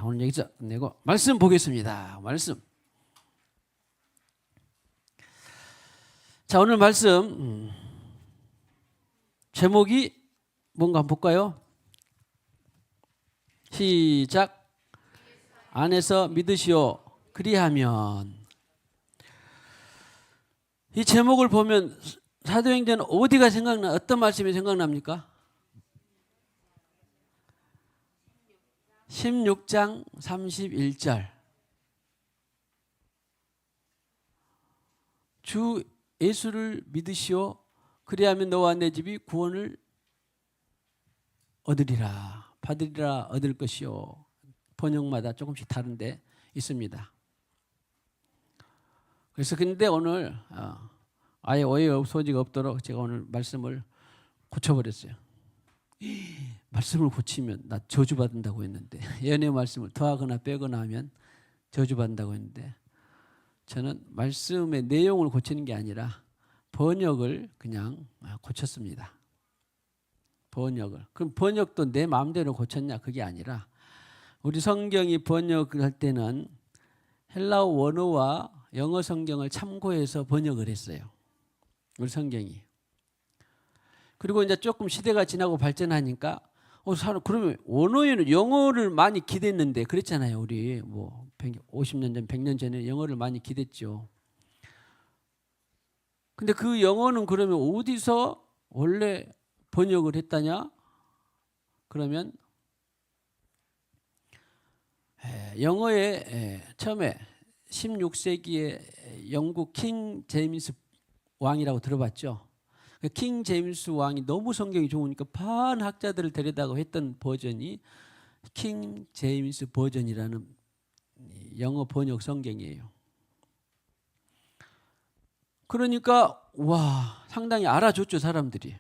오늘 여기서 끝내고 말씀 보겠습니다. 말씀. 자, 오늘 말씀 제목이 뭔가 한번 볼까요? 시작. 안에서 믿으시오. 그리하면. 이 제목을 보면 사도행전 어디가 생각나? 어떤 말씀이 생각납니까? 16장 31절. 주 예수를 믿으시오. 그리하면 너와 내 집이 구원을 얻으리라. 받으리라. 얻을 것이요. 번역마다 조금씩 다른데 있습니다. 그래서 근데 오늘 아예 오해 소지가 없도록 제가 오늘 말씀을 고쳐버렸어요. 말씀을 고치면 나 저주받는다고 했는데, 예언의 말씀을 더하거나 빼거나 하면 저주받는다고 했는데, 저는 말씀의 내용을 고치는 게 아니라 번역을 그냥 고쳤습니다. 번역을. 그럼 번역도 내 마음대로 고쳤냐? 그게 아니라 우리 성경이 번역을 할 때는 헬라어 원어와 영어 성경을 참고해서 번역을 했어요. 우리 성경이. 그리고 이제 조금 시대가 지나고 발전하니까 그러면 원어에는 영어를 많이 기댔는데 그랬잖아요. 우리 뭐 50년 전, 100년 전에 영어를 많이 기댔죠. 근데 그 영어는 그러면 어디서 원래 번역을 했다냐? 그러면 영어에 처음에 16세기에 영국 킹 제임스 왕이라고 들어봤죠. 킹 제임스 왕이 너무 성경이 좋으니까 반 학자들을 데려다가 했던 버전이 킹 제임스 버전이라는 영어 번역 성경이에요. 그러니까 상당히 알아줬죠, 사람들이.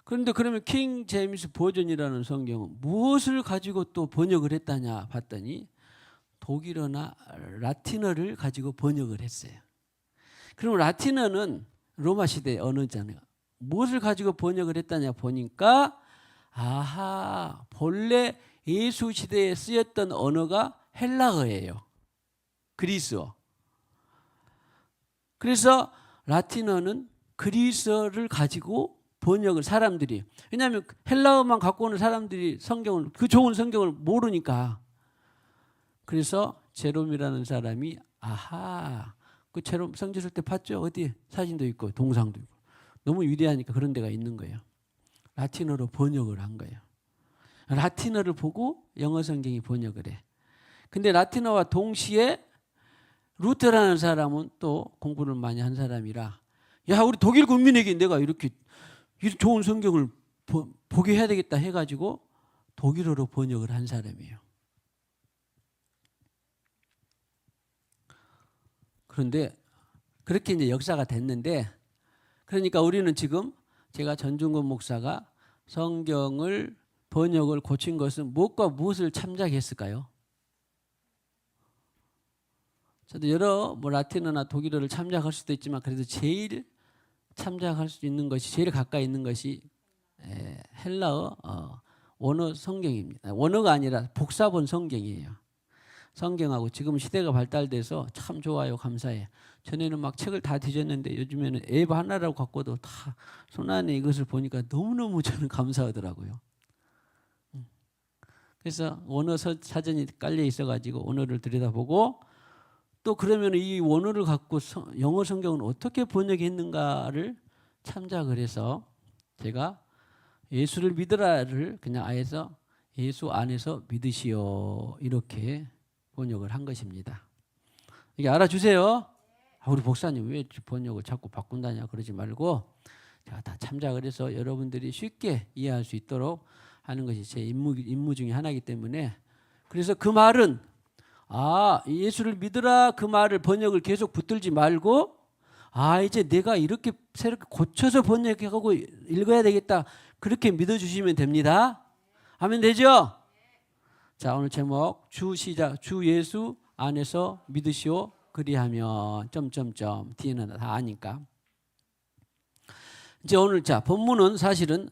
그런데 그러면 킹 제임스 버전이라는 성경은 무엇을 가지고 또 번역을 했다냐 봤더니 독일어나 라틴어를 가지고 번역을 했어요. 그럼 라틴어는 로마 시대 언어잖아요. 무엇을 가지고 번역을 했다냐 보니까 본래 예수 시대에 쓰였던 언어가 헬라어예요. 그리스어. 그래서 라틴어는 그리스어를 가지고 번역을 사람들이, 왜냐하면 헬라어만 갖고 오는 사람들이 성경을, 그 좋은 성경을 모르니까. 그래서 제롬이라는 사람이 그 제롬 성지 쓸 때 봤죠? 어디 사진도 있고 동상도 있고 너무 위대하니까 그런 데가 있는 거예요. 라틴어로 번역을 한 거예요. 라틴어를 보고 영어 성경이 번역을 해. 근데 라틴어와 동시에 루터라는 사람은 또 공부를 많이 한 사람이라, 우리 독일 국민에게 내가 이렇게 좋은 성경을 보게 해야 되겠다 해가지고 독일어로 번역을 한 사람이에요. 그런데 그렇게 이제 역사가 됐는데, 그러니까 우리는 지금 제가 전중권 목사가 성경을 번역을 고친 것은 무엇과 무엇을 참작했을까요? 저도 여러 라틴어나 독일어를 참작할 수도 있지만 그래도 제일 참작할 수 있는 것이, 제일 가까이 있는 것이 헬라어 원어 성경입니다. 원어가 아니라 복사본 성경이에요. 성경하고 지금 시대가 발달돼서 참 좋아요. 감사해. 전에는 막 책을 다 뒤졌는데 요즘에는 앱 하나라고 갖고도 다 손안에 이것을 보니까 너무너무 저는 감사하더라고요. 그래서 원어 사전이 깔려 있어가지고 원어를 들여다보고, 또 그러면 이 원어를 갖고 영어 성경은 어떻게 번역했는가를 참작을 해서 제가 예수를 믿으라를 그냥 아예서 예수 안에서 믿으시오 이렇게 번역을 한 것입니다. 이게 알아주세요. 우리 목사님 왜 번역을 자꾸 바꾼다냐 그러지 말고 제가 다 참작을 해서 여러분들이 쉽게 이해할 수 있도록 하는 것이 제 임무 중에 하나이기 때문에, 그래서 그 말은 예수를 믿으라 그 말을 번역을 계속 붙들지 말고 이제 내가 이렇게 새롭게 고쳐서 번역하고 읽어야 되겠다 그렇게 믿어주시면 됩니다. 하면 되죠? 자, 오늘 제목 주 예수 안에서 믿으시오 그리하면 뒤에는 다 아니까. 이제 오늘 본문은 사실은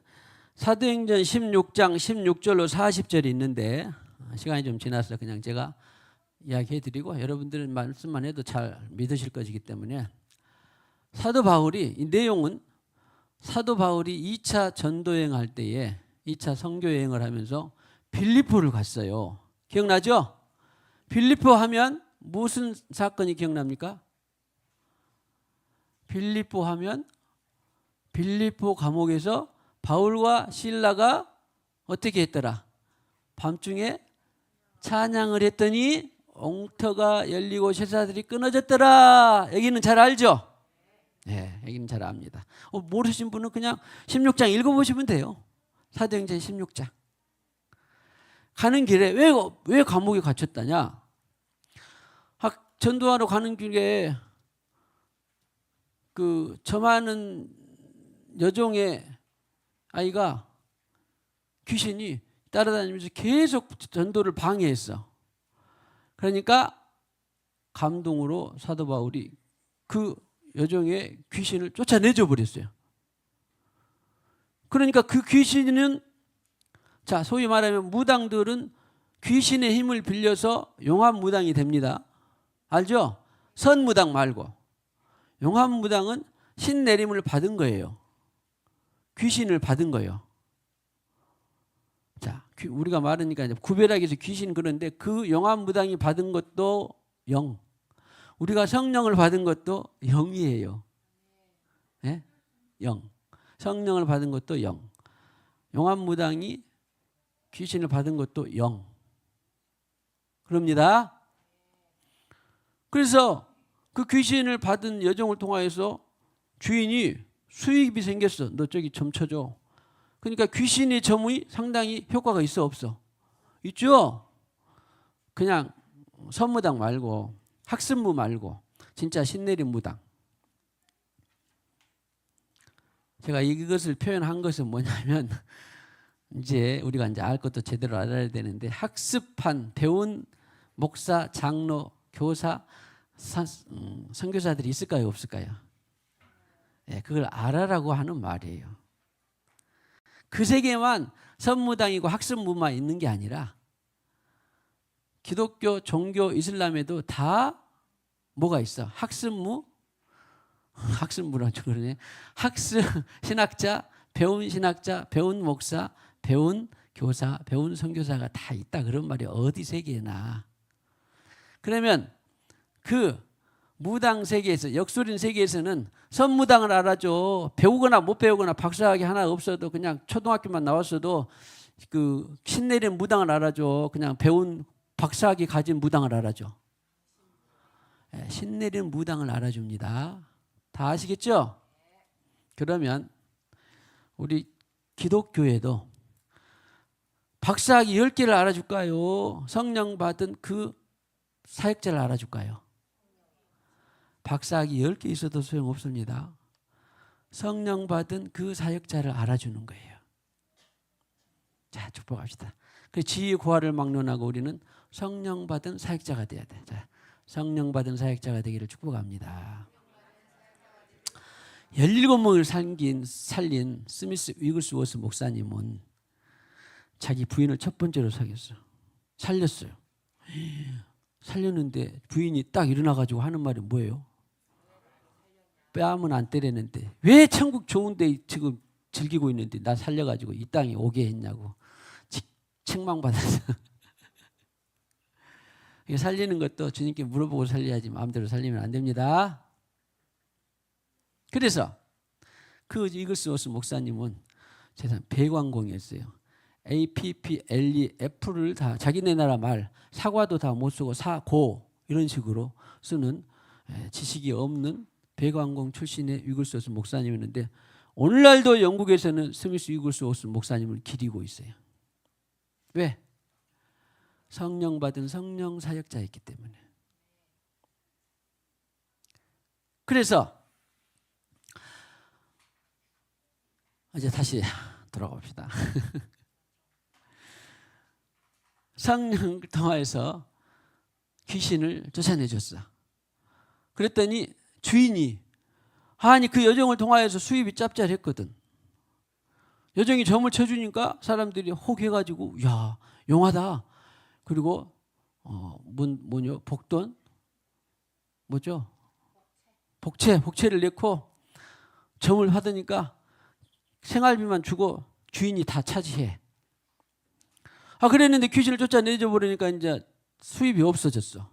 사도행전 16장 16절로 40절이 있는데 시간이 좀 지나서 그냥 제가 이야기해드리고 여러분들은 말씀만 해도 잘 믿으실 것이기 때문에 사도 바울이 이 내용은 사도 바울이 2차 전도여행 할 때에 2차 선교 여행을 하면서 빌립보를 갔어요. 기억나죠? 빌립보 하면 무슨 사건이 기억납니까? 빌립보 하면 빌립보 감옥에서 바울과 실라가 어떻게 했더라? 밤중에 찬양을 했더니 엉터가 열리고 쇠사들이 끊어졌더라. 여기는 잘 알죠? 네, 여기는 잘 압니다. 모르신 분은 그냥 16장 읽어보시면 돼요. 사도행전 16장. 가는 길에 왜 감옥에 갇혔다냐? 전도하러 가는 길에 그 점하는 여종의 아이가 귀신이 따라다니면서 계속 전도를 방해했어. 그러니까 감동으로 사도 바울이 그 여종의 귀신을 쫓아내줘 버렸어요. 그러니까 그 귀신은 자 소위 말하면 무당들은 귀신의 힘을 빌려서 용합무당이 됩니다. 알죠? 선무당 말고 용합무당은 신내림을 받은 거예요. 귀신을 받은 거예요. 자, 우리가 말하니까 이제 구별하기 위해서 귀신 그런데 그 용합무당이 받은 것도 영. 우리가 성령을 받은 것도 영이에요. 네? 영. 성령을 받은 것도 영. 용합무당이 귀신을 받은 것도 영. 그럽니다. 그래서 그 귀신을 받은 여종을 통하여서 주인이 수입이 생겼어. 너 저기 점 쳐줘. 그러니까 귀신의 점이 상당히 효과가 있어 없어? 있죠? 그냥 선무당 말고 학습무 말고 진짜 신내림 무당. 제가 이것을 표현한 것은 뭐냐면 이제 우리가 이제 알 것도 제대로 알아야 되는데 학습한 배운 목사, 장로, 교사, 선교사들이 있을까요? 없을까요? 네, 그걸 알아라고 하는 말이에요. 그 세계만 선무당이고 학습무만 있는 게 아니라 기독교, 종교, 이슬람에도 다 뭐가 있어? 학습무, 학습무라고 그러네. 학습 신학자, 배운 신학자, 배운 목사, 배운 교사, 배운 선교사가 다 있다 그런 말이 어디 세계나. 그러면 그 무당 세계에서 역술인 세계에서는 선무당을 알아줘. 배우거나 못 배우거나 박사학위 하나 없어도 그냥 초등학교만 나왔어도 그 신내린 무당을 알아줘. 그냥 배운 박사학위 가진 무당을 알아줘. 신내린 무당을 알아줍니다. 다 아시겠죠? 그러면 우리 기독교에도 박사학위 10개를 알아줄까요? 성령 받은 그 사역자를 알아줄까요? 박사학위 10개 있어도 소용없습니다. 성령 받은 그 사역자를 알아주는 거예요. 자, 축복합시다. 그 지혜 고하를 막론하고 우리는 성령 받은 사역자가 돼야 돼. 자, 성령 받은 사역자가 되기를 축복합니다. 17명을 살린 스미스 위글스워스 목사님은 자기 부인을 첫 번째로 살렸어요. 살렸는데 부인이 딱 일어나가지고 하는 말이 뭐예요? 뺨은 안 때렸는데 왜 천국 좋은데 지금 즐기고 있는데 나 살려가지고 이 땅에 오게 했냐고 책망받아서 살리는 것도 주님께 물어보고 살려야지 마음대로 살리면 안 됩니다. 그래서 그 이글스워스 목사님은 세상 배관공이었어요. APPLEF를 다 자기네 나라 말 사과도 다 못 쓰고 사고 이런 식으로 쓰는 지식이 없는 배관공 출신의 위글스워스 목사님이었는데 오늘날도 영국에서는 스미스 위글스워스 목사님을 기리고 있어요. 왜? 성령 받은 성령 사역자였기 때문에. 그래서 이제 다시 돌아가 봅시다. 성령 통하여서 귀신을 쫓아내줬어. 그랬더니 주인이 아니 그 여정을 통하여서 수입이 짭짤했거든. 여정이 점을 쳐주니까 사람들이 혹해가지고 야 용하다. 그리고 뭐냐 복돈 뭐죠? 복채를 넣고 점을 받으니까 생활비만 주고 주인이 다 차지해. 그랬는데 귀신을 쫓아내줘 버리니까 이제 수입이 없어졌어.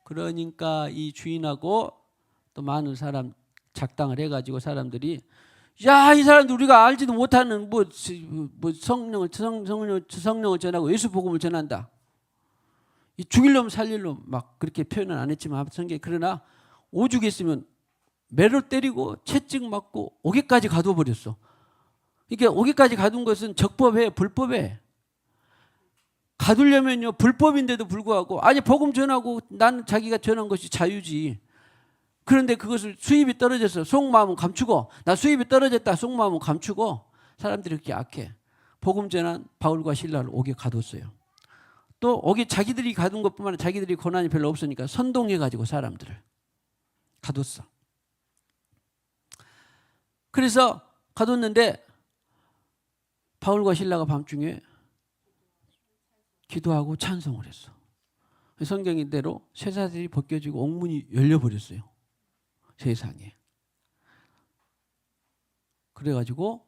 그러니까 이 주인하고 또 많은 사람 작당을 해가지고 사람들이 야, 이 사람들 우리가 알지도 못하는 뭐 성령을 전하고 예수 복음을 전한다. 이 죽일 놈 살릴 놈 막 그렇게 표현은 안 했지만 성경에 그러나 오죽했으면 매를 때리고 채찍 맞고 옥에까지 가둬 버렸어. 이게 옥에까지 가둔 것은 적법해, 불법해. 가두려면요 불법인데도 불구하고 아니 복음 전하고 나는 자기가 전한 것이 자유지. 그런데 그것을 수입이 떨어져서 속마음은 감추고 나 수입이 떨어졌다 속마음은 감추고 사람들이 그렇게 악해. 복음 전한 바울과 실라를 옥에 가뒀어요. 또 옥에 자기들이 가둔 것뿐만 아니라 자기들이 고난이 별로 없으니까 선동해가지고 사람들을 가뒀어. 그래서 가뒀는데 바울과 실라가 밤중에 기도하고 찬송을 했어. 성경인대로 쇠사슬이 벗겨지고 옥문이 열려버렸어요. 세상에. 그래가지고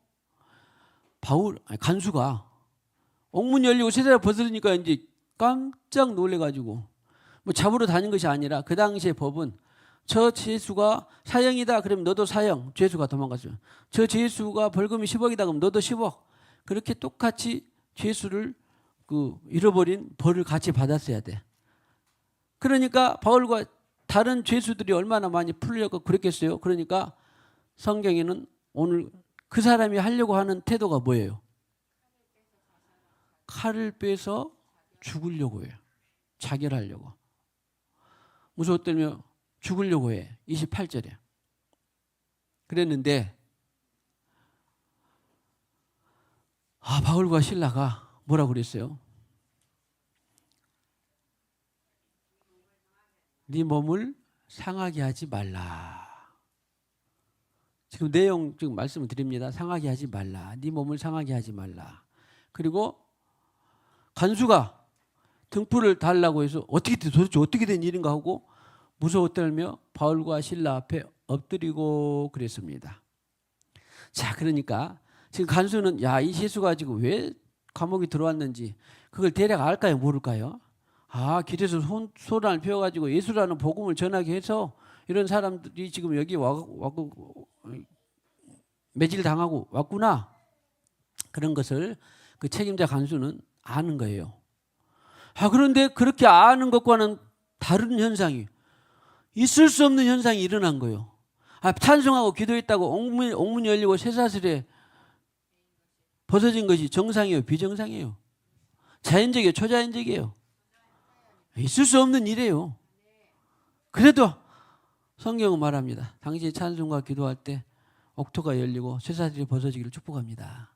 간수가 옥문 열리고 쇠사슬이 벗어지니까 이제 깜짝 놀래가지고 뭐 잡으러 다닌 것이 아니라 그 당시의 법은 저 죄수가 사형이다 그러면 너도 사형. 죄수가 도망갔어요. 저 죄수가 벌금이 10억이다 그러면 너도 10억. 그렇게 똑같이 죄수를 잃어버린 벌을 같이 받았어야 돼. 그러니까 바울과 다른 죄수들이 얼마나 많이 풀려고 그랬겠어요. 그러니까 성경에는 오늘 그 사람이 하려고 하는 태도가 뭐예요? 칼을 빼서 죽으려고 해요. 자결하려고. 무서웠다며 죽으려고 해. 28절에. 그랬는데 바울과 실라가 뭐라고 그랬어요? 네 몸을 상하게 하지 말라. 지금 내용 지금 말씀을 드립니다. 상하게 하지 말라. 네 몸을 상하게 하지 말라. 그리고 간수가 등불을 달라고 해서 도대체 어떻게 된 일인가 하고 무서워 떨며 바울과 실라 앞에 엎드리고 그랬습니다. 자, 그러니까 지금 간수는 이 죄수가 지금 왜 감옥에 들어왔는지 그걸 대략 알까요? 모를까요? 길에서 소란을 피워가지고 예수라는 복음을 전하게 해서 이런 사람들이 지금 여기 와고 매질 당하고 왔구나. 그런 것을 그 책임자 간수는 아는 거예요. 그런데 그렇게 아는 것과는 다른 현상이 있을 수 없는 현상이 일어난 거예요. 찬송하고 기도했다고 옥문이 열리고 쇠사슬에 벗어진 것이 정상이에요? 비정상이에요? 자연적이에요? 초자연적이에요? 있을 수 없는 일이에요. 그래도 성경은 말합니다. 당시에 찬송과 기도할 때 옥토가 열리고 쇠사슬이 벗어지기를 축복합니다.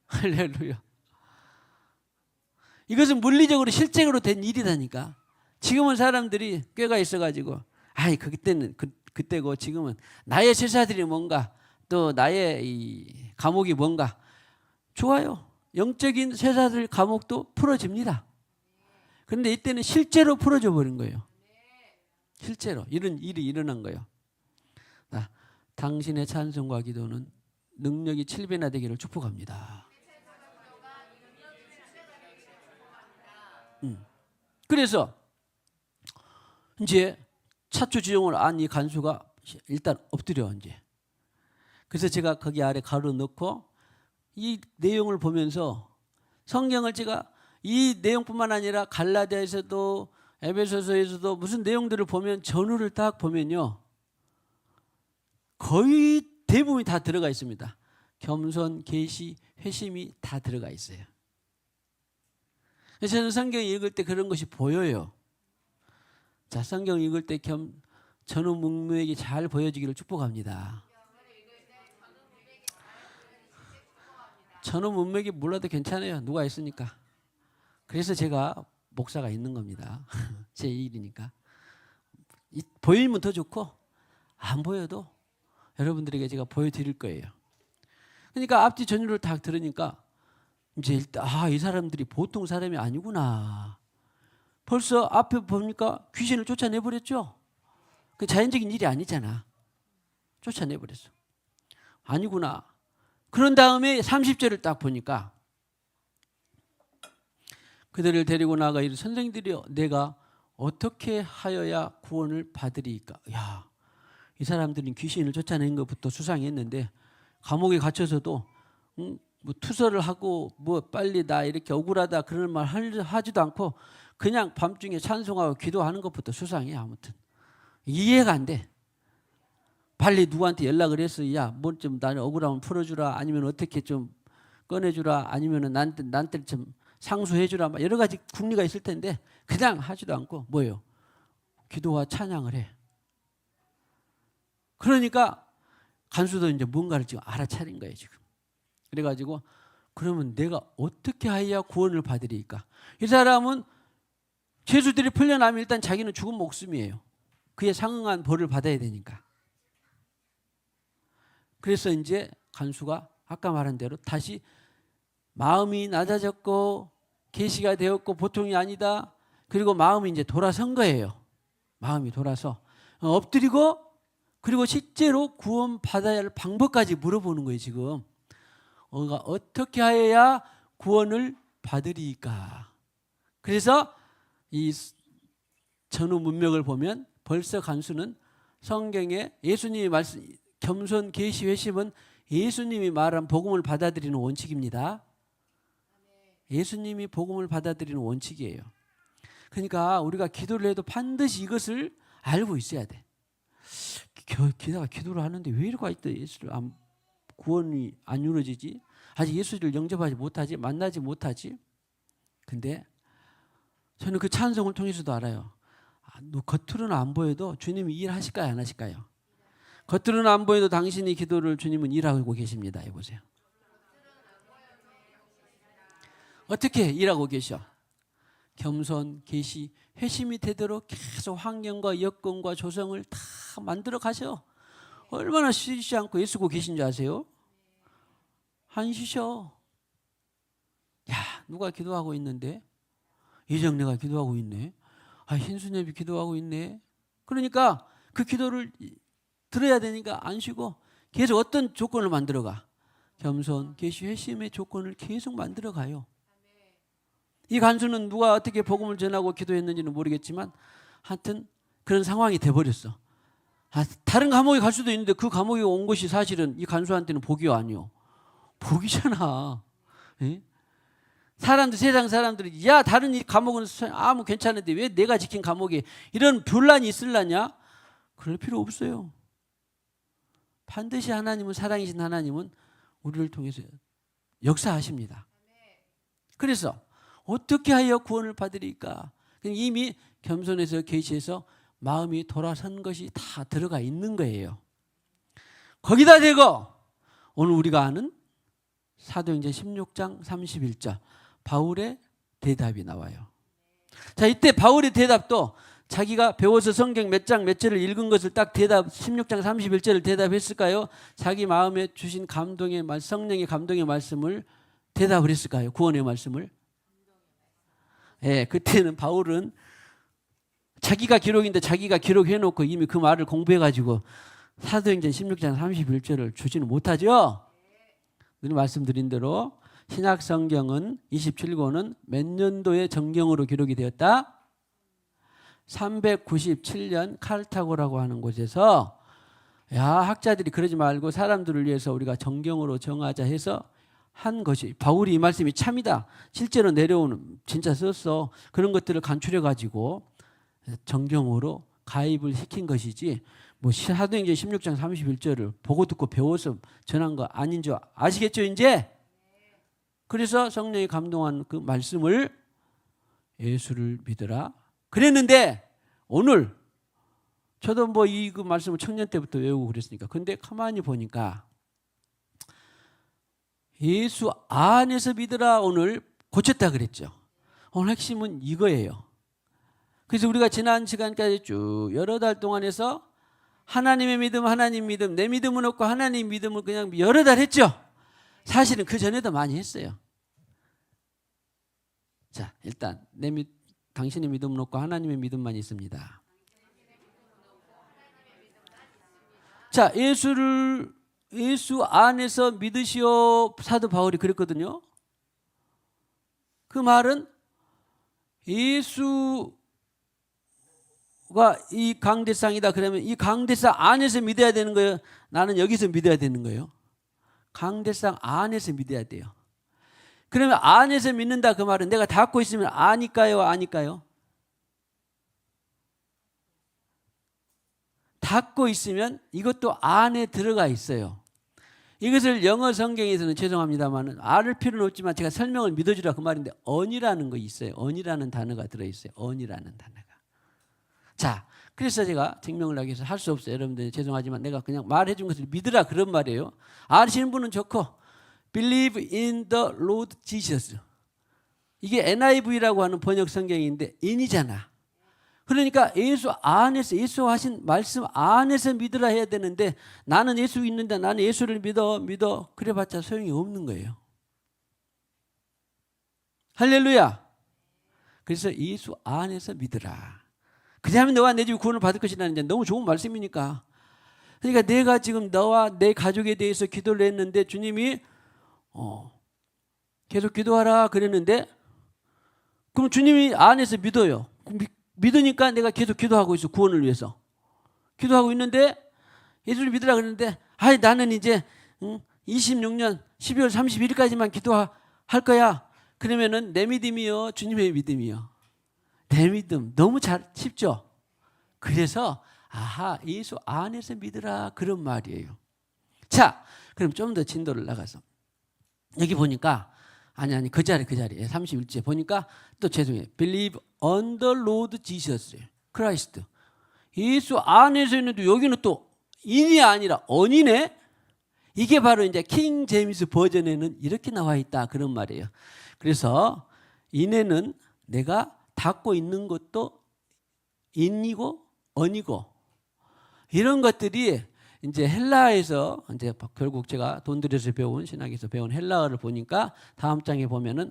할렐루야. 이것은 물리적으로 실제로 된 일이라니까. 지금은 사람들이 꾀가 있어가지고 그때는 그때고 지금은 나의 쇠사슬이 뭔가 또 나의 이 감옥이 뭔가 좋아요. 영적인 쇠사슬 감옥도 풀어집니다. 그런데 이때는 실제로 풀어져 버린 거예요. 실제로 이런 일이 일어난 거예요. 당신의 찬송과 기도는 능력이 7배나 되기를 축복합니다. 그래서 이제 차추 지종을 안 이 간수가 일단 엎드려 이제. 그래서 제가 거기 아래 가로 넣고 이 내용을 보면서 성경을 제가 이 내용뿐만 아니라 갈라디아에서도 에베소서에서도 무슨 내용들을 보면 전후를 딱 보면요. 거의 대부분이 다 들어가 있습니다. 겸손, 계시, 회심이 다 들어가 있어요. 그래서 저는 성경 읽을 때 그런 것이 보여요. 자, 성경 읽을 때 전후 문맥이 잘 보여지기를 축복합니다. 전후 문맥이 몰라도 괜찮아요. 누가 있으니까. 그래서 제가 목사가 있는 겁니다. 제 일이니까. 보이면 더 좋고 안 보여도 여러분들에게 제가 보여드릴 거예요. 그러니까 앞뒤 전율을 딱 들으니까 이제 일단 이 사람들이 보통 사람이 아니구나. 벌써 앞에 보니까 귀신을 쫓아내 버렸죠. 그 자연적인 일이 아니잖아. 쫓아내 버렸어. 아니구나. 그런 다음에 30절을 딱 보니까 그들을 데리고 나가 이르 선생들이 내가 어떻게 하여야 구원을 받으리이까. 야, 이 사람들은 귀신을 쫓아낸 것부터 수상했는데 감옥에 갇혀서도 뭐 투서를 하고 뭐 빨리 나 이렇게 억울하다 그런 말 하지도 않고 그냥 밤중에 찬송하고 기도하는 것부터 수상해. 아무튼 이해가 안 돼. 빨리 누구한테 연락을 해서 야, 뭐 좀 나는 억울하면 풀어주라, 아니면 어떻게 좀 꺼내주라, 아니면은 나한테 좀 상수해주라, 막 여러 가지 궁리가 있을 텐데 그냥 하지도 않고 뭐예요? 기도와 찬양을 해. 그러니까 간수도 이제 뭔가를 지금 알아차린 거예요 지금. 그래가지고 그러면 내가 어떻게 하여야 구원을 받으리까? 이 사람은 죄수들이 풀려나면 일단 자기는 죽은 목숨이에요. 그에 상응한 벌을 받아야 되니까. 그래서 이제 간수가 아까 말한 대로 다시 마음이 낮아졌고 계시가 되었고 보통이 아니다. 그리고 마음이 이제 돌아선 거예요. 마음이 돌아서 엎드리고 그리고 실제로 구원 받아야 할 방법까지 물어보는 거예요 지금. 어떻게 하여야 구원을 받으리까? 그래서 이 전후 문맥을 보면 벌써 간수는 성경에 예수님이 말씀 겸손 계시 회심은 예수님이 말한 복음을 받아들이는 원칙입니다. 예수님이 복음을 받아들이는 원칙이에요. 그러니까 우리가 기도를 해도 반드시 이것을 알고 있어야 돼. 게다가 기도를 하는데 왜 이렇게 예수를 구원이 안 이루어지지? 아직 예수를 영접하지 못하지? 만나지 못하지? 근데 저는 그 찬송을 통해서도 알아요. 겉으로는 안 보여도 주님이 일하실까요? 안 하실까요? 겉으로는 안 보여도 당신의 기도를 주님은 일하고 계십니다. 해보세요. 어떻게 일하고 계셔? 겸손, 계시, 회심이 되도록 계속 환경과 여건과 조성을 다 만들어 가셔. 얼마나 쉬지 않고 애쓰고 계신 줄 아세요? 안 쉬셔. 야, 누가 기도하고 있는데? 이정래가 기도하고 있네. 흰수녀이 기도하고 있네. 그러니까 그 기도를 들어야 되니까 안 쉬고 계속 어떤 조건을 만들어가? 겸손, 계시, 회심의 조건을 계속 만들어가요. 이 간수는 누가 어떻게 복음을 전하고 기도했는지는 모르겠지만 하여튼 그런 상황이 돼버렸어. 다른 감옥에 갈 수도 있는데 그 감옥에 온 것이 사실은 이 간수한테는 복이 아니요. 복이잖아. 예? 세상 사람들이 야 다른 이 감옥은 아무 괜찮은데 왜 내가 지킨 감옥에 이런 분란이 있을라냐? 그럴 필요 없어요. 반드시 하나님은 사랑이신 하나님은 우리를 통해서 역사하십니다. 그래서 어떻게 하여 구원을 받으리까? 이미 겸손해서 계시해서 마음이 돌아선 것이 다 들어가 있는 거예요. 거기다 대고 오늘 우리가 아는 사도행전 16장 31절 바울의 대답이 나와요. 자, 이때 바울의 대답도 자기가 배워서 성경 몇 장 몇 절을 읽은 것을 딱 16장 31절을 대답했을까요? 자기 마음에 주신 감동의 성령의 감동의 말씀을 대답을 했을까요? 구원의 말씀을? 예, 그때는 바울은 자기가 기록인데 자기가 기록해놓고 이미 그 말을 공부해가지고 사도행전 16장 31절을 주지는 못하죠. 늘 말씀드린 대로 신약 성경은 27권은 몇 년도의 정경으로 기록이 되었다? 397년 칼타고라고 하는 곳에서 학자들이 그러지 말고 사람들을 위해서 우리가 정경으로 정하자 해서 한 것이 바울이 이 말씀이 참이다. 실제로 내려오는 진짜 썼어. 그런 것들을 간추려 가지고 정경으로 가입을 시킨 것이지 뭐 사도행전 16장 31절을 보고 듣고 배워서 전한 거 아닌 줄 아시겠죠 이제? 그래서 성령이 감동한 그 말씀을 예수를 믿으라 그랬는데 오늘 저도 뭐 그 말씀을 청년 때부터 외우고 그랬으니까 근데 가만히 보니까 예수 안에서 믿으라 오늘 고쳤다 그랬죠. 오늘 핵심은 이거예요. 그래서 우리가 지난 시간까지 쭉 여러 달 동안에서 하나님의 믿음, 하나님 믿음, 내 믿음은 없고 하나님 믿음을 그냥 여러 달 했죠. 사실은 그 전에도 많이 했어요. 자, 일단 당신의 믿음은 없고 하나님의 믿음만 있습니다. 자, 예수 안에서 믿으시오. 사도 바울이 그랬거든요. 그 말은 예수가 이 강대상이다 그러면 이 강대상 안에서 믿어야 되는 거예요? 나는 여기서 믿어야 되는 거예요? 강대상 안에서 믿어야 돼요. 그러면 안에서 믿는다 그 말은 내가 닫고 있으면 아니까요? 아니까요? 닫고 있으면 이것도 안에 들어가 있어요. 이것을 영어 성경에서는 죄송합니다만 알 필요는 없지만 제가 설명을 믿어주라 그 말인데 언이라는 거 있어요. 언이라는 단어가 들어있어요. 언이라는 단어가. 자, 그래서 제가 증명을 하기 위해서 할 수 없어요. 여러분들 죄송하지만 내가 그냥 말해준 것을 믿으라 그런 말이에요. 아시는 분은 좋고 Believe in the Lord Jesus. 이게 NIV라고 하는 번역 성경인데 in이잖아. 그러니까 예수 안에서 예수 하신 말씀 안에서 믿으라 해야 되는데 나는 예수 있는데 나는 예수를 믿어 그래봤자 소용이 없는 거예요. 할렐루야. 그래서 예수 안에서 믿으라. 그렇다면 너와 내 집이 구원을 받을 것이라는 이제 너무 좋은 말씀이니까. 그러니까 내가 지금 너와 내 가족에 대해서 기도를 했는데 주님이 계속 기도하라 그랬는데 그럼 주님이 안에서 믿어요. 믿으니까 내가 계속 기도하고 있어. 구원을 위해서 기도하고 있는데 예수를 믿으라 그러는데 나는 이제 26년 12월 31일까지만 기도할 거야. 그러면은 내 믿음이요 주님의 믿음이요. 내 믿음 너무 쉽죠. 그래서 예수 안에서 믿으라 그런 말이에요. 자, 그럼 좀 더 진도를 나가서 여기 보니까 아니 그 자리 31째 보니까 또 죄송해요. Believe on the Lord Jesus Christ. 예수 안에서 있는데 여기는 또 인이 아니라 언이네. 이게 바로 이제 킹 제임스 버전에는 이렇게 나와 있다 그런 말이에요. 그래서 인에는 내가 닫고 있는 것도 인이고 언이고 이런 것들이 이제 헬라에서 이제 결국 제가 돈 들여서 배운 신학에서 배운 헬라어를 보니까 다음 장에 보면은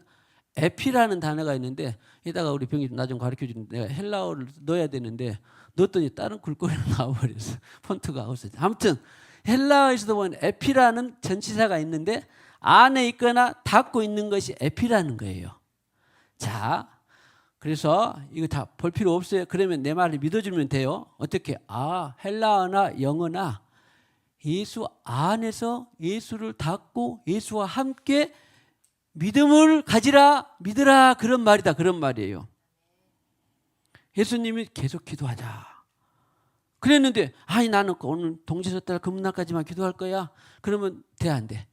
에피라는 단어가 있는데 이따가 우리 병이 나중 가르쳐 주는데 내가 헬라어를 넣어야 되는데 넣었더니 다른 글꼴이 나와버렸어. 폰트가 없어져. 아무튼 헬라어에서도 보면 에피라는 전치사가 있는데 안에 있거나 닫고 있는 것이 에피라는 거예요. 자, 그래서 이거 다 볼 필요 없어요. 그러면 내 말을 믿어주면 돼요. 어떻게? 헬라어나 영어나 예수 안에서 예수를 닫고 예수와 함께 믿음을 가지라 믿으라 그런 말이다 그런 말이에요. 예수님이 계속 기도하자 그랬는데 나는 오늘 동지섰달 금날까지만 기도할 거야. 그러면 돼 안 돼?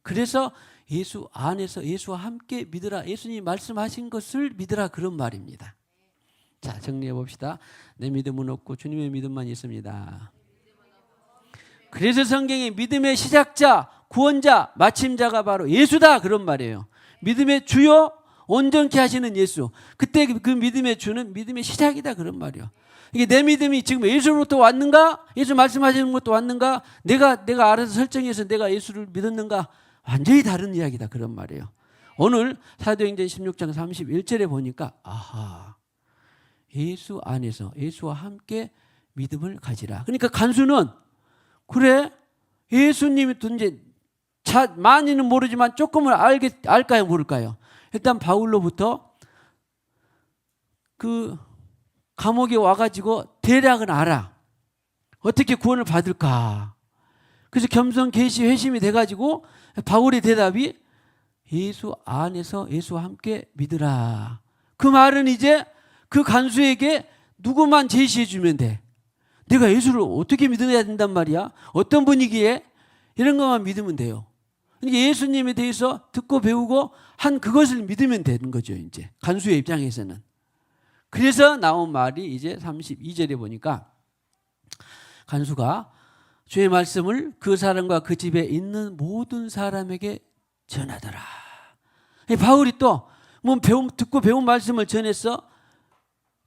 그래서 예수 안에서 예수와 함께 믿으라. 예수님이 말씀하신 것을 믿으라 그런 말입니다. 자, 정리해 봅시다. 내 믿음은 없고 주님의 믿음만 있습니다. 그래서 성경에 믿음의 시작자, 구원자, 마침자가 바로 예수다 그런 말이에요. 믿음의 주요 온전케 하시는 예수. 그때 그 믿음의 주는 믿음의 시작이다 그런 말이에요. 이게 내 믿음이 지금 예수로부터 왔는가? 예수 말씀하시는 것도 왔는가? 내가 알아서 설정해서 내가 예수를 믿었는가? 완전히 다른 이야기다 그런 말이에요. 오늘 사도행전 16장 31절에 보니까 예수 안에서 예수와 함께 믿음을 가지라. 그러니까 간수는 그래 예수님이 이제 많이는 모르지만 조금은 알까요 모를까요? 일단 바울로부터 그 감옥에 와가지고 대략은 알아. 어떻게 구원을 받을까? 그래서 겸손 계시 회심이 돼가지고 바울의 대답이 예수 안에서 예수와 함께 믿으라. 그 말은 이제 그 간수에게 누구만 제시해 주면 돼. 내가 예수를 어떻게 믿어야 된단 말이야? 어떤 분위기에? 이런 것만 믿으면 돼요. 그러니까 예수님에 대해서 듣고 배우고 한 그것을 믿으면 되는 거죠. 이제 간수의 입장에서는. 그래서 나온 말이 이제 32절에 보니까 간수가 주의 말씀을 그 사람과 그 집에 있는 모든 사람에게 전하더라. 바울이 또 뭐 듣고 배운 말씀을 전했어.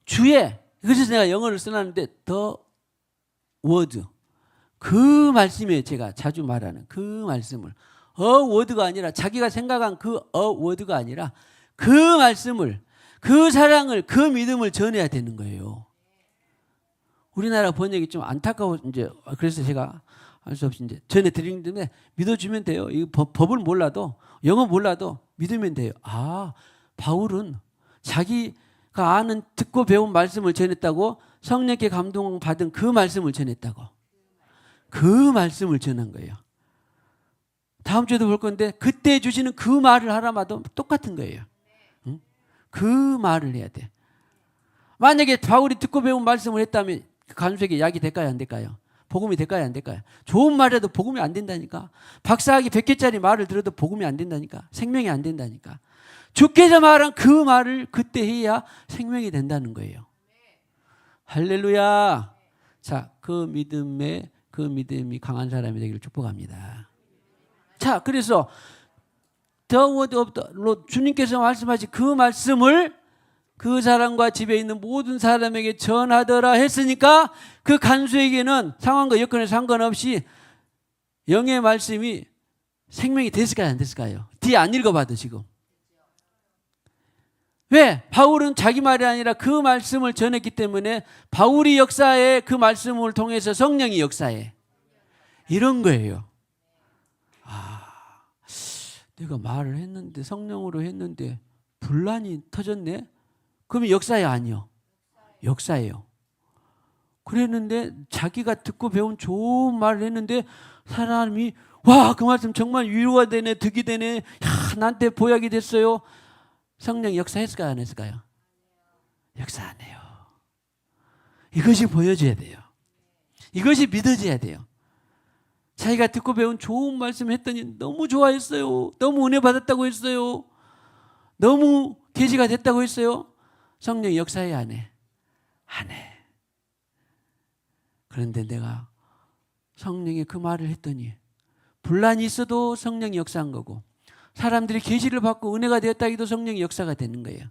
그래서 내가 영어를 써놨는데 the word 그 말씀이에요. 제가 자주 말하는 그 말씀을 워드가 아니라 자기가 생각한 그 워드가 아니라 그 말씀을, 그 사랑을, 그 믿음을 전해야 되는 거예요. 우리나라 번역이 좀 안타까워. 이제 그래서 제가 할 수 없이 이제 전해드리는데 믿어주면 돼요. 이 법을 몰라도, 영어 몰라도 믿으면 돼요. 아, 바울은 자기가 아는, 듣고 배운 말씀을 전했다고, 성령께 감동받은 그 말씀을 전했다고. 그 말씀을 전한 거예요. 다음 주에도 볼 건데 그때 주시는 그 말을 하라마도 똑같은 거예요. 응? 그 말을 해야 돼. 만약에 바울이 듣고 배운 말씀을 했다면 간수에게 약이 될까요, 안 될까요? 복음이 될까요, 안 될까요? 좋은 말이라도 복음이 안 된다니까. 박사학위 100개짜리 말을 들어도 복음이 안 된다니까. 생명이 안 된다니까. 주께서 말한 그 말을 그때 해야 생명이 된다는 거예요. 할렐루야. 자, 그 믿음이 강한 사람이 되기를 축복합니다. 자, 그래서 The word of the Lord, 주님께서 말씀하신 그 말씀을 그 사람과 집에 있는 모든 사람에게 전하더라 했으니까 그 간수에게는 상황과 여건에 상관없이 영의 말씀이 생명이 됐을까요, 안 됐을까요? 뒤에 안 읽어봐도 지금. 왜? 바울은 자기 말이 아니라 그 말씀을 전했기 때문에 바울이 역사해, 그 말씀을 통해서 성령이 역사해. 이런 거예요. 내가 말을 했는데, 성령으로 했는데 분란이 터졌네? 그러면 역사야, 아니요? 역사예요. 그랬는데 자기가 듣고 배운 좋은 말을 했는데 사람이 와, 그 말씀 정말 위로가 되네, 득이 되네, 야, 나한테 보약이 됐어요. 성령 역사했을까요, 안 했을까요? 역사 안 해요. 이것이 보여줘야 돼요. 이것이 믿어져야 돼요. 자기가 듣고 배운 좋은 말씀 했더니 너무 좋아했어요. 너무 은혜 받았다고 했어요. 너무 계시가 됐다고 했어요. 성령 역사해, 안 해? 안 해. 그런데 내가 성령의 그 말을 했더니 분란이 있어도 성령이 역사한 거고, 사람들이 계시를 받고 은혜가 되었다 해도 성령의 역사가 되는 거예요.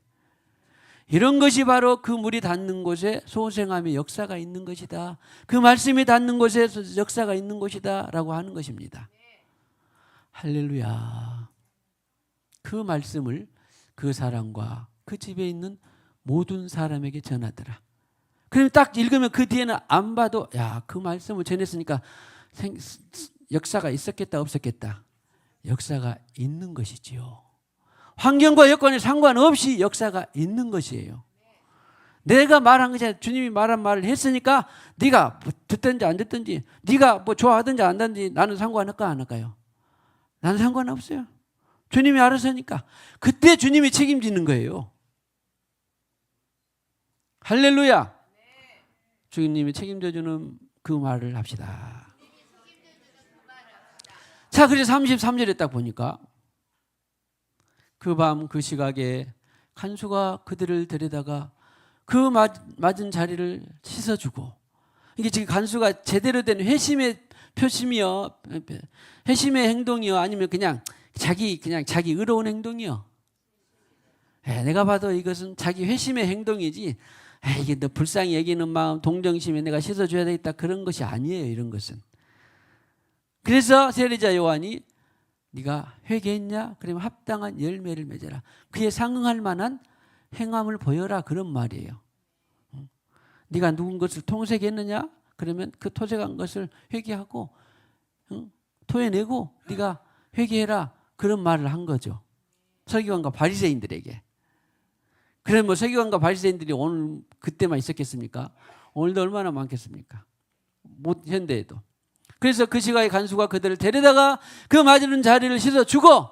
이런 것이 바로 그 물이 닿는 곳에 소생함의 역사가 있는 것이다. 그 말씀이 닿는 곳에 역사가 있는 것이다 라고 하는 것입니다. 할렐루야. 그 말씀을 그 사람과 그 집에 있는 모든 사람에게 전하더라. 그럼 딱 읽으면 그 뒤에는 안 봐도 야, 그 말씀을 전했으니까 역사가 있었겠다, 없었겠다. 역사가 있는 것이지요. 환경과 여건에 상관없이 역사가 있는 것이에요. 내가 말한 것이 아니라 주님이 말한 말을 했으니까 네가 뭐 듣든지 안 듣든지, 네가 뭐 좋아하든지 안 하든지 나는 상관할까, 안 할까요? 나는 상관없어요. 주님이 알아서 하니까. 그때 주님이 책임지는 거예요. 할렐루야. 주님이 책임져주는 그 말을 합시다. 자, 그래서 33절에 딱 보니까 그 밤 그 시각에 간수가 그들을 데려다가 그 맞은 자리를 씻어주고, 이게 지금 간수가 제대로 된 회심의 표심이요, 회심의 행동이요, 아니면 그냥 자기 의로운 행동이요. 내가 봐도 이것은 자기 회심의 행동이지, 이게 너 불쌍히 여기는 마음, 동정심에 내가 씻어줘야 되겠다, 그런 것이 아니에요. 이런 것은. 그래서 세례자 요한이 네가 회개했냐? 그러면 합당한 열매를 맺어라. 그에 상응할 만한 행함을 보여라, 그런 말이에요. 네가 누군 것을 통색했느냐? 그러면 그 토색한 것을 회개하고 토해내고 네가 회개해라, 그런 말을 한 거죠. 서기관과 바리새인들에게. 그래 뭐 서기관과 바리새인들이 오늘 그때만 있었겠습니까? 오늘도 얼마나 많겠습니까? 현대에도. 그래서 그 시각에 간수가 그들을 데려다가 그 맞은 자리를 씻어주고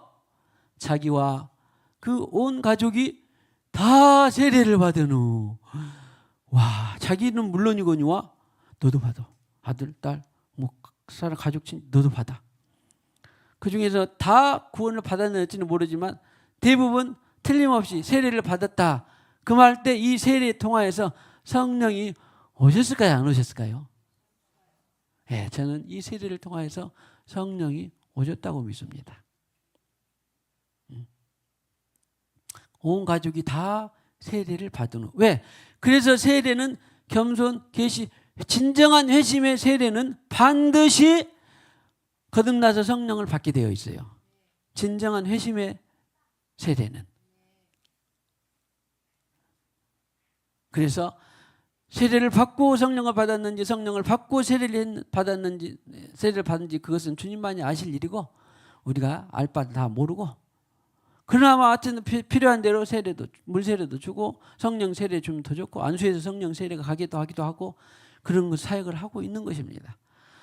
자기와 그 온 가족이 다 세례를 받은 후, 와, 자기는 물론이거니와 너도 받아. 아들, 딸, 뭐 사람 가족 친 너도 받아. 그 중에서 다 구원을 받았는지는 모르지만 대부분 틀림없이 세례를 받았다. 그 말 때 이 세례 통화에서 성령이 오셨을까요, 안 오셨을까요? 네, 저는 이 세례를 통해서 성령이 오셨다고 믿습니다. 온 가족이 다 세례를 받은 후. 왜? 그래서 세례는 겸손, 계시, 진정한 회심의 세례는 반드시 거듭나서 성령을 받게 되어 있어요. 진정한 회심의 세례는. 그래서 세례를 받고 성령을 받았는지, 성령을 받고 세례를 받았는지, 세례를 받은지 그것은 주님만이 아실 일이고 우리가 알 바 다 모르고, 그나마 하여튼 필요한 대로 세례도, 물 세례도 주고 성령 세례 주면 더 좋고, 안수해서 성령 세례가 하기도 하고, 그런 거 사역을 하고 있는 것입니다.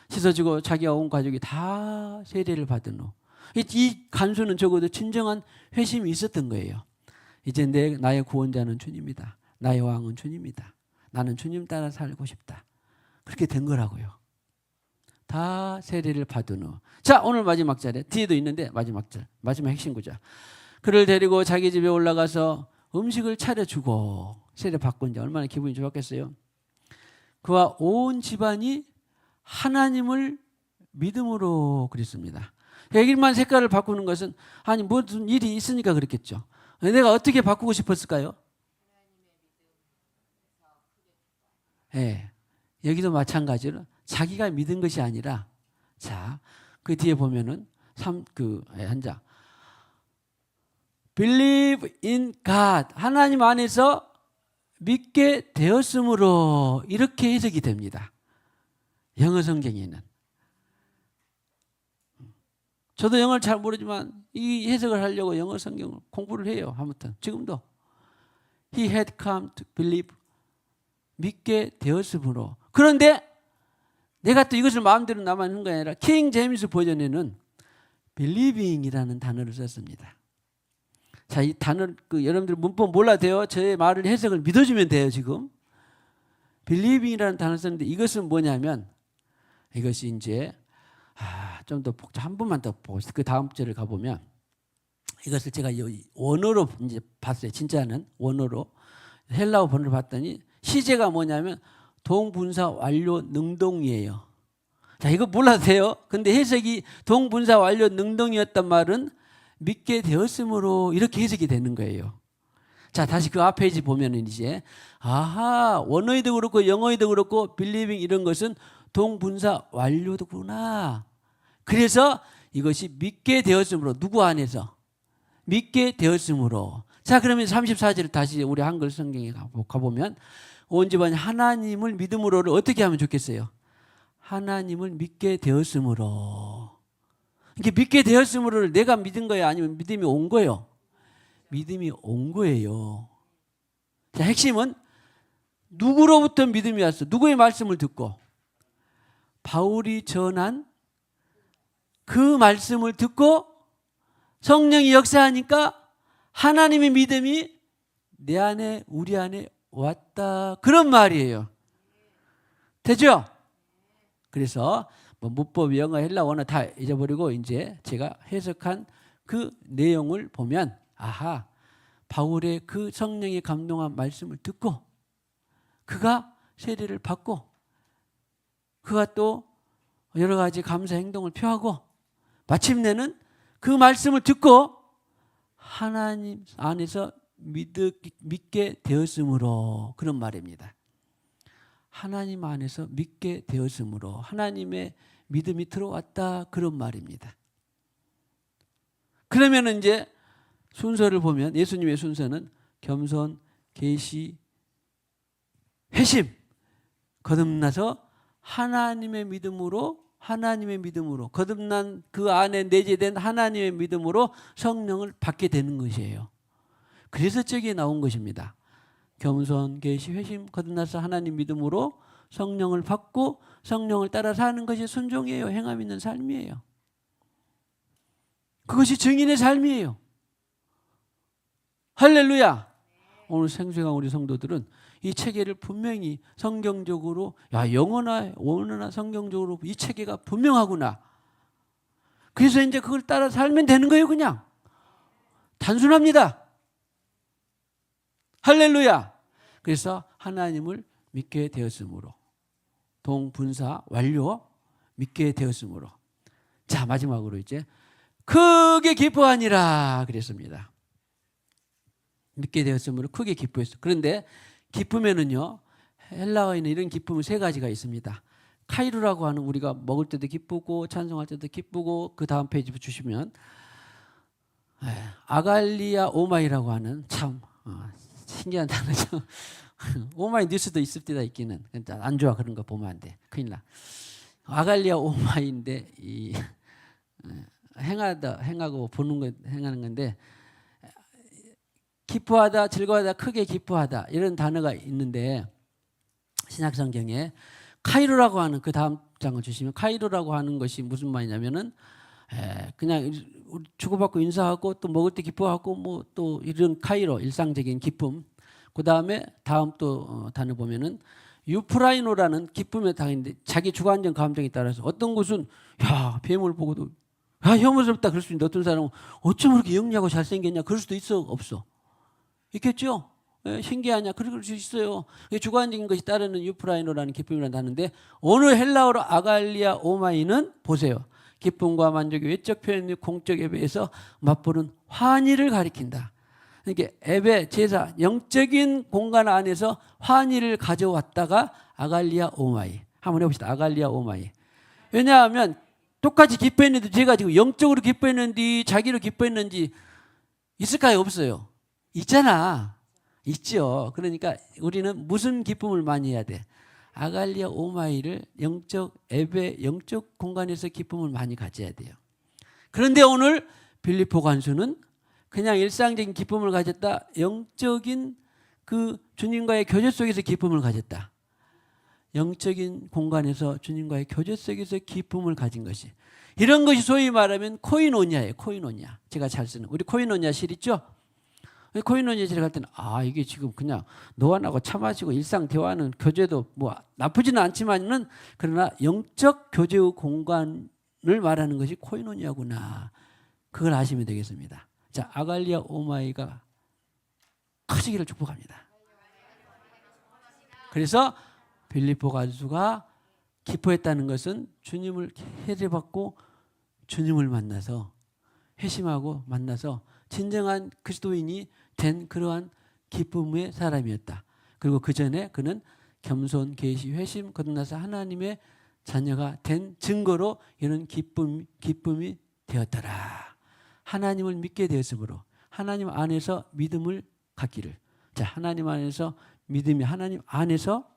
씻어주고 자기와 온 가족이 다 세례를 받은 후 이 간수는 적어도 진정한 회심이 있었던 거예요. 이제 나의 구원자는 주님이다. 나의 왕은 주님이다. 나는 주님 따라 살고 싶다. 그렇게 된 거라고요. 다 세례를 받은 후. 자, 오늘 마지막 절에 뒤에도 있는데 마지막 절, 마지막 핵심 구절. 그를 데리고 자기 집에 올라가서 음식을 차려주고, 세례 받고 이제 얼마나 기분이 좋았겠어요. 그와 온 집안이 하나님을 믿음으로 그랬습니다. 일만 색깔을 바꾸는 것은 아니 무슨 일이 있으니까 그랬겠죠. 내가 어떻게 바꾸고 싶었을까요? 예, 여기도 마찬가지로 자기가 믿은 것이 아니라, 자, 그 뒤에 보면은 한자 Believe in God, 하나님 안에서 믿게 되었으므로, 이렇게 해석이 됩니다. 영어 성경에는. 저도 영어를 잘 모르지만 이 해석을 하려고 영어 성경을 공부를 해요. 아무튼 지금도 He had come to believe, 믿게 되었으므로. 그런데 내가 또 이것을 마음대로 나만 하는 게 아니라 킹 제임스 버전에는 believing이라는 단어를 썼습니다. 자, 이 단어 여러분들 문법 몰라도 돼요. 저의 말을 해석을 믿어주면 돼요. 지금 believing이라는 단어를 썼는데 이것은 뭐냐면, 이것이 이제 좀 더 복잡, 한 번만 더 보시죠. 그 다음 절을 가보면 이것을 제가 원어로 이제 봤어요. 진짜는 원어로 헬라어 번호를 봤더니 시제가 뭐냐면 동분사 완료 능동이에요. 자, 이거 몰라도 돼요. 근데 해석이 동분사 완료 능동이었단 말은 믿게 되었으므로, 이렇게 해석이 되는 거예요. 자, 다시 그 앞 페이지 보면은 이제 원어에도 그렇고 영어에도 그렇고 believing 이런 것은 동분사 완료구나. 그래서 이것이 믿게 되었으므로, 누구 안에서? 믿게 되었으므로. 자, 그러면 34절을 다시 우리 한글 성경에 가보면 온 집안이 하나님을 믿음으로를 어떻게 하면 좋겠어요? 하나님을 믿게 되었으므로. 이렇게 믿게 되었으므로를 내가 믿은 거예요? 아니면 믿음이 온 거예요? 믿음이 온 거예요. 자, 핵심은 누구로부터 믿음이 왔어? 누구의 말씀을 듣고? 바울이 전한 그 말씀을 듣고 성령이 역사하니까 하나님의 믿음이 내 안에, 우리 안에 왔다. 그런 말이에요. 되죠? 그래서 문법, 영어, 헬라, 원어 다 잊어버리고 이제 제가 해석한 그 내용을 보면, 바울의 그 성령이 감동한 말씀을 듣고 그가 세례를 받고 그가 또 여러 가지 감사 행동을 표하고 마침내는 그 말씀을 듣고 하나님 안에서 믿게 되었으므로, 그런 말입니다. 하나님 안에서 믿게 되었으므로 하나님의 믿음이 들어왔다, 그런 말입니다. 그러면 이제 순서를 보면 예수님의 순서는 겸손, 계시, 회심, 거듭나서 하나님의 믿음으로 거듭난 그 안에 내재된 하나님의 믿음으로 성령을 받게 되는 것이에요. 그래서 저기에 나온 것입니다. 겸손, 계시, 회심, 거듭나서 하나님 믿음으로 성령을 받고 성령을 따라 사는 것이 순종이에요. 행함 있는 삶이에요. 그것이 증인의 삶이에요. 할렐루야. 오늘 생생한 우리 성도들은 이 체계를 분명히 성경적으로, 영어나 원어나 성경적으로 이 체계가 분명하구나. 그래서 이제 그걸 따라 살면 되는 거예요. 그냥 단순합니다. 할렐루야. 그래서 하나님을 믿게 되었으므로, 동분사 완료, 믿게 되었으므로. 자, 마지막으로 이제 크게 기뻐하니라 그랬습니다. 믿게 되었으므로 크게 기뻐했어. 그런데 기쁨에는요, 헬라어에는 이런 기쁨은 세 가지가 있습니다. 카이루라고 하는, 우리가 먹을 때도 기쁘고 찬송할 때도 기쁘고, 그 다음 페이지 주시면 아갈리아 오마이라고 하는 참 신기한 단어죠. 오마이 뉴스도 있습니다. 있기는 안 좋아. 그런 거 보면 안 돼. 큰일 나. 아갈리아 오마이인데 이 행하고 보는 거 행하는 건데 기뻐하다, 즐거워하다, 크게 기뻐하다 이런 단어가 있는데 신약 성경에 카이로라고 하는 그 다음 장을 주시면 카이로라고 하는 것이 무슨 말이냐면은 그냥 주고받고 인사하고 또 먹을 때 기뻐하고 뭐 또 이런 카이로 일상적인 기쁨. 그 다음에 다음 또 단어 보면은 유프라이노라는 기쁨의 당인데 자기 주관적 감정에 따라서 어떤 곳은 야 뱀을 보고도 야 혐오스럽다 그럴 수 있는데 어떤 사람은 어쩜 그렇게 영리하고 잘생겼냐 그럴 수도 있어 없어 있겠죠. 신기하냐 그럴 수 있어요. 주관적인 것이 따르는 유프라이노라는 기쁨이라는 단어인데 오늘 헬라어로 아갈리아 오마이는 보세요. 기쁨과 만족의 외적 표현 공적 예배에서 맛보는 환희를 가리킨다. 그러니까 예배 제사 영적인 공간 안에서 환희를 가져왔다가 아갈리아 오마이. 한번 해봅시다. 아갈리아 오마이. 왜냐하면 똑같이 기뻐했는데 제가 지금 영적으로 기뻐했는지 자기로 기뻐했는지 있을까요? 없어요. 있잖아. 있죠. 그러니까 우리는 무슨 기쁨을 많이 해야 돼? 아갈리아 오마이를 영적 예배 영적 공간에서 기쁨을 많이 가져야 돼요. 그런데 오늘 빌립보 관수는 그냥 일상적인 기쁨을 가졌다. 영적인 그 주님과의 교제 속에서 기쁨을 가졌다. 영적인 공간에서 주님과의 교제 속에서 기쁨을 가진 것이 이런 것이 소위 말하면 코이노니아예요. 코이노니아. 제가 잘 쓰는 우리 코이노니아 실 있죠? 코이노니아 실에 갈 때는 이게 지금 그냥 너와 나하고 차 마시고 일상 대화하는 교제도 뭐 나쁘지는 않지만은 그러나 영적 교제의 공간을 말하는 것이 코이노니아구나. 그걸 아시면 되겠습니다. 자, 아갈리아 오마이가 커지기를 축복합니다. 그래서 빌립보 간수가 기뻐했다는 것은 주님을 세례받고 주님을 만나서 회심하고 만나서 진정한 그리스도인이 된 그러한 기쁨의 사람이었다. 그리고 그 전에 그는 겸손, 계시, 회심 거듭나서 하나님의 자녀가 된 증거로 이런 기쁨이 되었더라. 하나님을 믿게 되었으므로 하나님 안에서 믿음을 갖기를. 자, 하나님 안에서 믿음이 하나님 안에서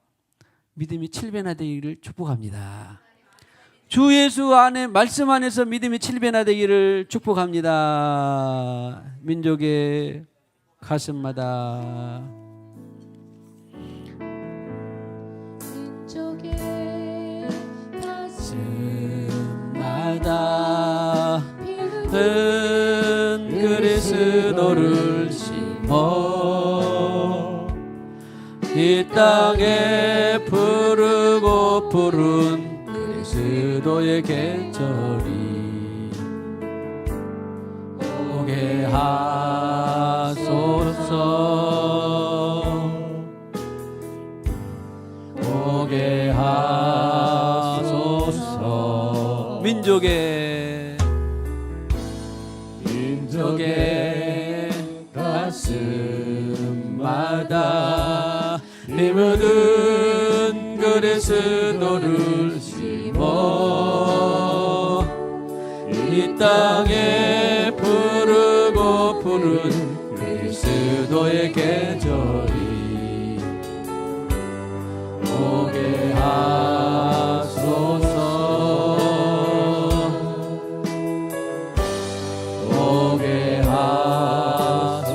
믿음이 7배나 되기를 축복합니다. 주 예수 안에 말씀 안에서 믿음이 7배나 되기를 축복합니다. 민족의 가슴마다 민족의 가슴마다 큰 그리스도를 심어 이 땅에 부르고 부른 그리스도의 계절이 오게 하소서 오게 하소서 민족의 가슴마다 피 묻은 그리스도를 심어 이 땅에 부르고 부른 그리스도의 계절이 오게 하소서 오게 하소서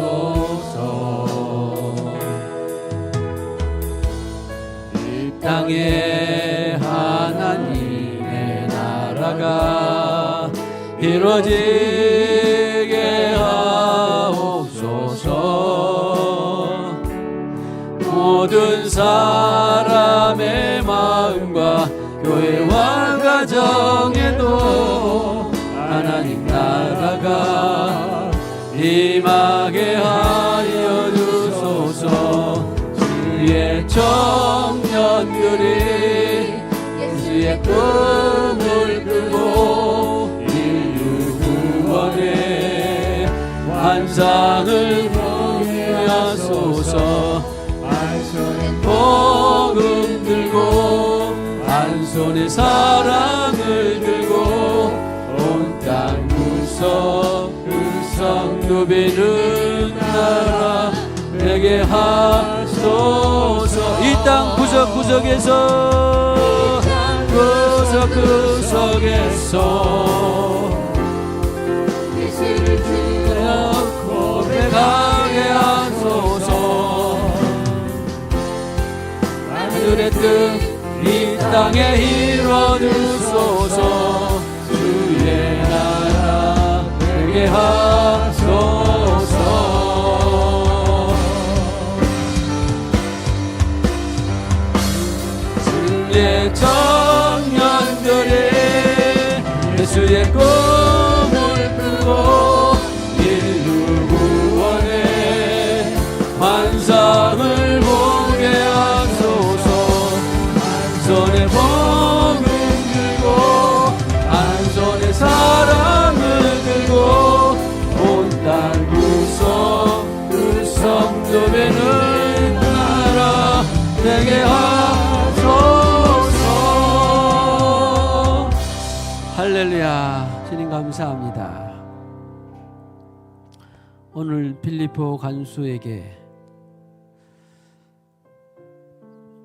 이 땅에 하나님의 나라가 이루어지게 하옵소서 모든 사람의 마음과 교회와 가정에도 하나님 나라가 임하게 하여 주소서 주의 청년들이 예수의 꿈을 꾸고 환상을 공유하소서 한 손에 복음 들고 한 손에 사랑을 들고 온 땅 구석구석 누비는 나라 되게 하소서. 이 땅 구석구석에서 예수를 주여 고백하게 하소서. 하늘의 뜻 이 땅에 이뤄주소서. 주의 나라 되게 하소서. 주의 청년들이 예수의 꿈을 꾸고 인류 구원의 환상을 보게 하소서. 한 손에 복음 들고 한 손에 사랑을 들고 온 땅 구석 누비는 나라 되게 하소서. 할렐루야. 주님 감사합니다. 오늘 빌립보 간수에게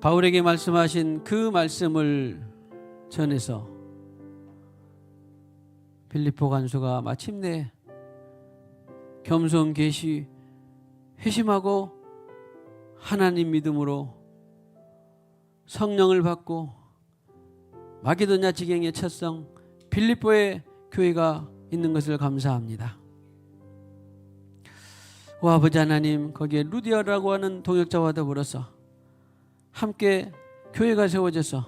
바울에게 말씀하신 그 말씀을 전해서 빌립보 간수가 마침내 겸손 계시 회심하고 하나님 믿음으로 성령을 받고 마게도냐 지경의 첫성 빌립보의 교회가 있는 것을 감사합니다. 오 아버지 하나님, 거기에 루디아라고 하는 동역자와 더불어서 함께 교회가 세워져서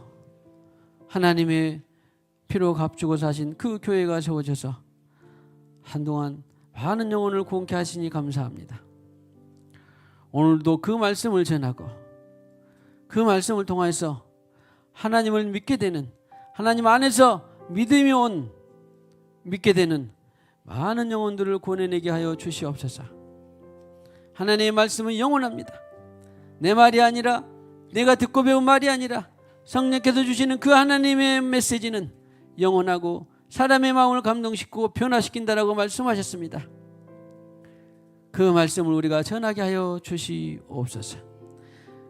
하나님의 피로 값주고 사신 그 교회가 세워져서 한동안 많은 영혼을 공케 하시니 감사합니다. 오늘도 그 말씀을 전하고 그 말씀을 통해서 하나님을 믿게 되는, 하나님 안에서 믿음이 온 믿게 되는 많은 영혼들을 구원해내게 하여 주시옵소서. 하나님의 말씀은 영원합니다. 내 말이 아니라, 내가 듣고 배운 말이 아니라 성령께서 주시는 그 하나님의 메시지는 영원하고 사람의 마음을 감동시키고 변화시킨다라고 말씀하셨습니다. 그 말씀을 우리가 전하게 하여 주시옵소서.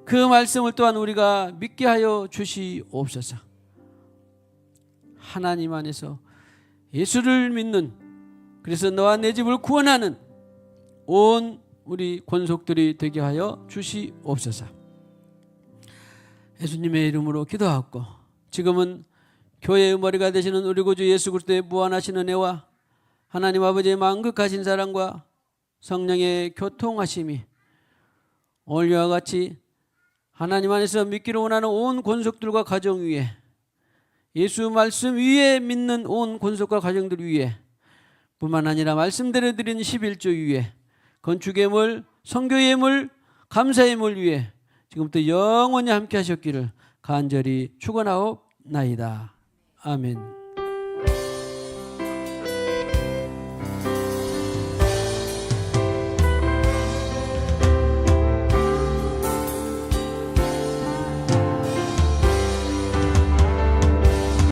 그 말씀을 또한 우리가 믿게 하여 주시옵소서. 하나님 안에서 예수를 믿는, 그래서 너와 내 집을 구원하는 온 우리 권속들이 되게 하여 주시옵소서. 예수님의 이름으로 기도하고, 지금은 교회의 머리가 되시는 우리 구주 예수 그리스도의 무한하신 은혜와 하나님 아버지의 만극하신 사랑과 성령의 교통하심이 오늘과 같이 하나님 안에서 믿기를 원하는 온 권속들과 가정 위에, 예수 말씀 위에 믿는 온 권속과 가정들 위에, 뿐만 아니라 말씀대로 드린 11조 위에, 건축예물, 선교예물, 감사예물 위에 지금부터 영원히 함께 하셨기를 간절히 축원하옵나이다. 아멘.